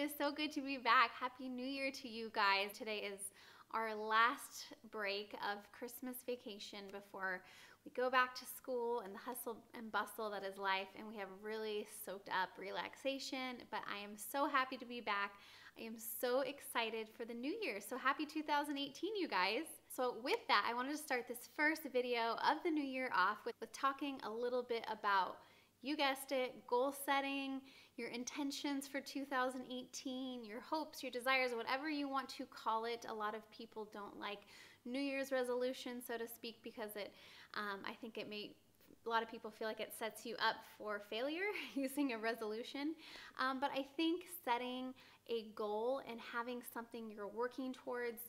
is so good to be back. Happy New Year to you guys. Today is our last break of Christmas vacation before we go back to school and the hustle and bustle that is life, and we have really soaked up relaxation, but I am so happy to be back. I am so excited for the new year. So happy 2018, you guys. So with that, I wanted to start this first video of the new year off with talking a little bit about, you guessed it, goal setting, your intentions for 2018, your hopes, your desires, whatever you want to call it. A lot of people don't like New Year's resolution, so to speak, because I think a lot of people feel like it sets you up for failure using a resolution. But I think setting a goal and having something you're working towards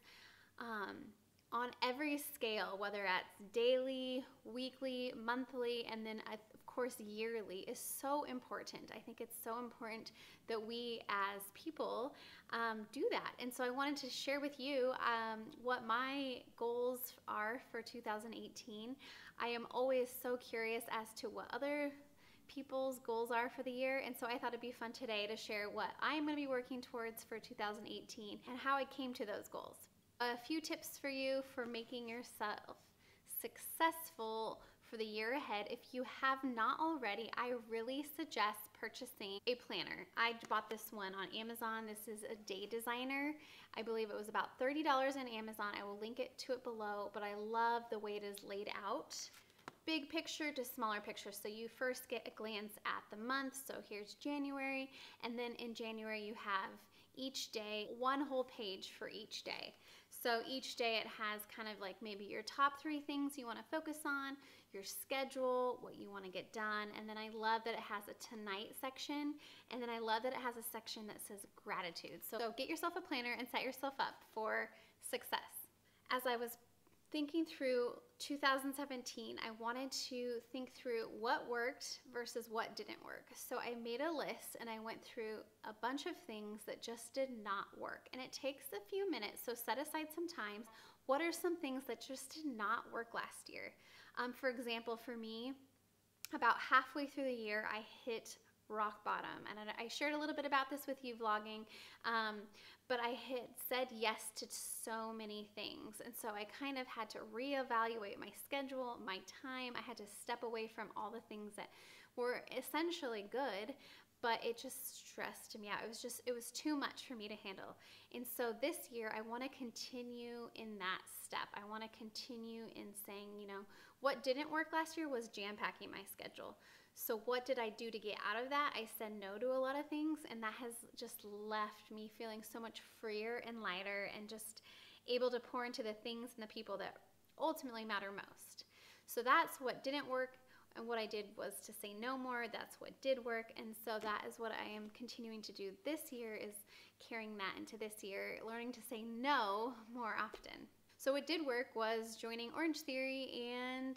on every scale, whether that's daily, weekly, monthly, and then of course yearly, is so important. I think it's so important that we as people do that. And so I wanted to share with you what my goals are for 2018. I am always so curious as to what other people's goals are for the year, and so I thought it'd be fun today to share what I'm going to be working towards for 2018 and how I came to those goals. A few tips for you for making yourself successful for the year ahead. If you have not already, I really suggest purchasing a planner. I bought this one on Amazon. This is a day designer. I believe it was about $30 on Amazon. I will link it to it below, but I love the way it is laid out. Big picture to smaller picture. So you first get a glance at the month. So here's January, and then in January you have each day, one whole page for each day. So each day it has kind of like maybe your top 3 things you want to focus on, your schedule, what you want to get done, and then I love that it has a tonight section, and then I love that it has a section that says gratitude. So get yourself a planner and set yourself up for success. As I was thinking through 2017, I wanted to think through what worked versus what didn't work. So I made a list and I went through a bunch of things that just did not work. And it takes a few minutes, so set aside some time. What are some things that just did not work last year? For example, for me, about halfway through the year, I hit rock bottom, and I shared a little bit about this with you vlogging, but I had said yes to so many things, and so I kind of had to reevaluate my schedule, my time. I had to step away from all the things that were essentially good, but it just stressed me out. It was too much for me to handle. And so this year I want to continue in that step. I want to continue in saying, you know, what didn't work last year was jam-packing my schedule. So what did I do to get out of that? I said no to a lot of things, and that has just left me feeling so much freer and lighter and just able to pour into the things and the people that ultimately matter most. So that's what didn't work. And what I did was to say no more. That's what did work. And so that is what I am continuing to do this year, is carrying that into this year, learning to say no more often. So what did work was joining Orange Theory and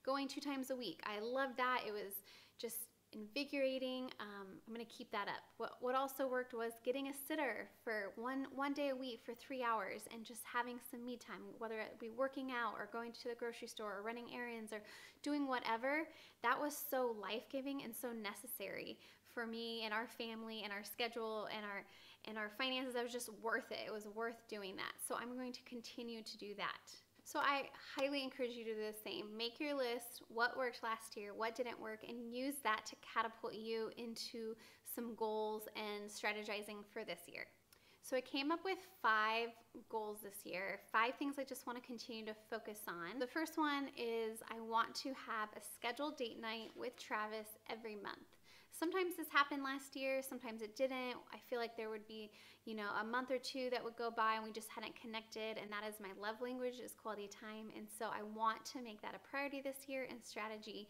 going 2 times a week. I loved that. It was just invigorating. I'm gonna keep that up. What also worked was getting a sitter for one day a week for 3 hours and just having some me time, whether it be working out or going to the grocery store or running errands or doing whatever. That was so life-giving and so necessary for me and our family and our schedule and our finances. That was just worth it. It was worth doing that. So I'm going to continue to do that. So I highly encourage you to do the same. Make your list, what worked last year, what didn't work, and use that to catapult you into some goals and strategizing for this year. So I came up with 5 goals this year, 5 things I just want to continue to focus on. The first one is I want to have a scheduled date night with Travis every month. Sometimes this happened last year, sometimes it didn't. I feel like there would be, you know, a month or 2 that would go by and we just hadn't connected, and that is my love language, is quality time. And so I want to make that a priority this year and strategy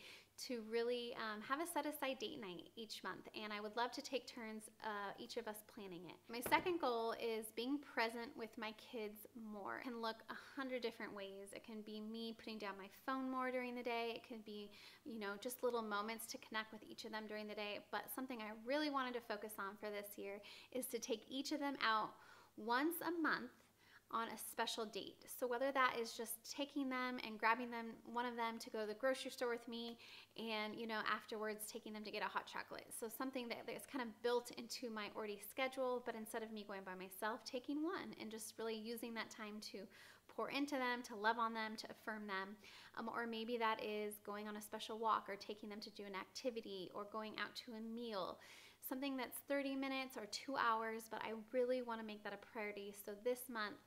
to really have a set aside date night each month. And I would love to take turns, each of us planning it. My second goal is being present with my kids more. It can look 100 different ways. It can be me putting down my phone more during the day. It can be, you know, just little moments to connect with each of them during the day. But something I really wanted to focus on for this year is to take each of them out once a month on a special date. So whether that is just taking them and grabbing them, one of them, to go to the grocery store with me, and afterwards taking them to get a hot chocolate. So something that is kind of built into my already schedule, but instead of me going by myself, taking one and just really using that time to pour into them, to love on them, to affirm them. Or maybe that is going on a special walk, or taking them to do an activity, or going out to a meal. Something that's 30 minutes or 2 hours, but I really want to make that a priority. So this month,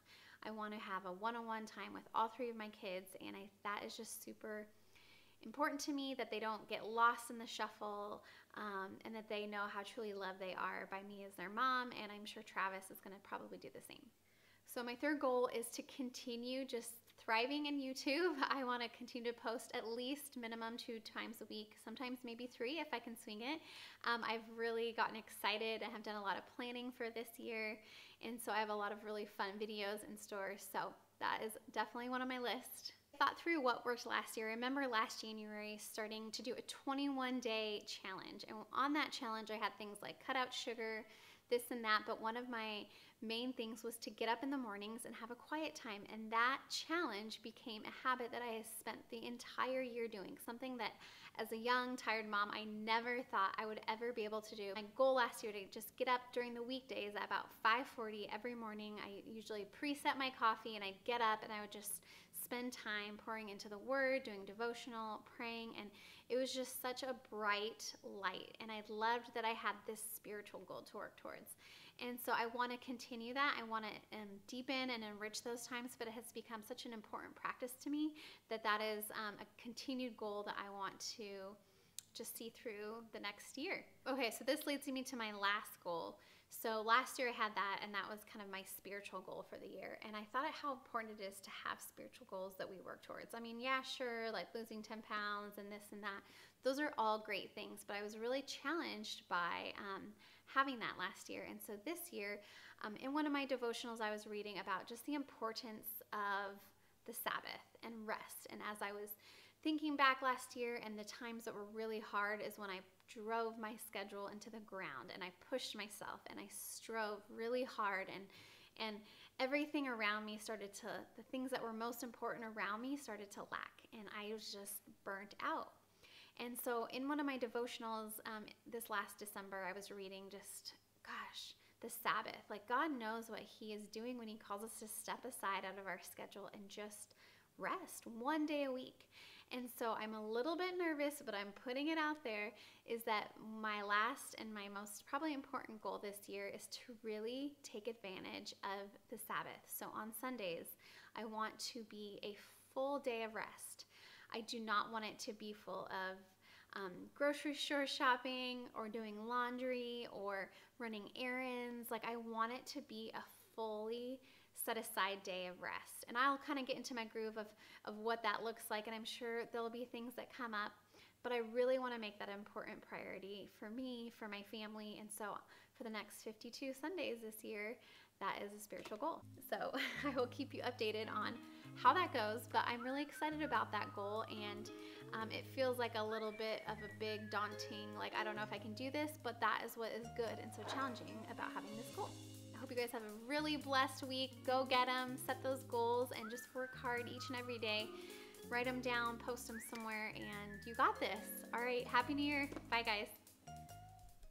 I want to have a one-on-one time with all 3 of my kids, and that is just super important to me, that they don't get lost in the shuffle, and that they know how truly loved they are by me as their mom, and I'm sure Travis is going to probably do the same. So my third goal is to continue just thriving in YouTube. I want to continue to post at least minimum 2 times a week, sometimes maybe 3 if I can swing it. I've really gotten excited. I have done a lot of planning for this year, and so I have a lot of really fun videos in store. So that is definitely one on my list. I thought through what worked last year. I remember last January starting to do a 21-day challenge, and on that challenge I had things like cut out sugar, this and that, but one of my main things was to get up in the mornings and have a quiet time, and that challenge became a habit that I have spent the entire year doing, something that as a young, tired mom, I never thought I would ever be able to do. My goal last year to just get up during the weekdays at about 5:40 every morning. I usually preset my coffee, and I'd get up and I would just spend time pouring into the Word, doing devotional, praying, and it was just such a bright light, and I loved that I had this spiritual goal to work towards. And so I want to continue that. I want to deepen and enrich those times, but it has become such an important practice to me that is a continued goal that I want to just see through the next year. Okay, so this leads me to my last goal. So last year I had that, and that was kind of my spiritual goal for the year. And I thought how important it is to have spiritual goals that we work towards. I mean, yeah, sure, like losing 10 pounds and this and that. Those are all great things, but I was really challenged by having that last year. And so this year, in one of my devotionals, I was reading about just the importance of the Sabbath and rest. And as I was thinking back last year, and the times that were really hard is when I drove my schedule into the ground, and I pushed myself, and I strove really hard, and everything around me the things that were most important around me started to lack, and I was just burnt out. And so in one of my devotionals this last December, I was reading the Sabbath. Like, God knows what He is doing when He calls us to step aside out of our schedule and just rest 1 day a week. And so I'm a little bit nervous, but I'm putting it out there, is that my last and my most probably important goal this year is to really take advantage of the Sabbath. So on Sundays, I want to be a full day of rest. I do not want it to be full of grocery store shopping or doing laundry or running errands. Like, I want it to be a fully set aside day of rest. And I'll kind of get into my groove of what that looks like, and I'm sure there'll be things that come up, but I really want to make that an important priority for me, for my family. And so for the next 52 Sundays this year, that is a spiritual goal. So I will keep you updated on how that goes, but I'm really excited about that goal, and it feels like a little bit of a big daunting, like, I don't know if I can do this, but that is what is good and so challenging about having this goal. I hope you guys have a really blessed week. Go get them, set those goals, and just work hard each and every day. Write them down, post them somewhere, and you got this. All right, Happy New Year. Bye, guys.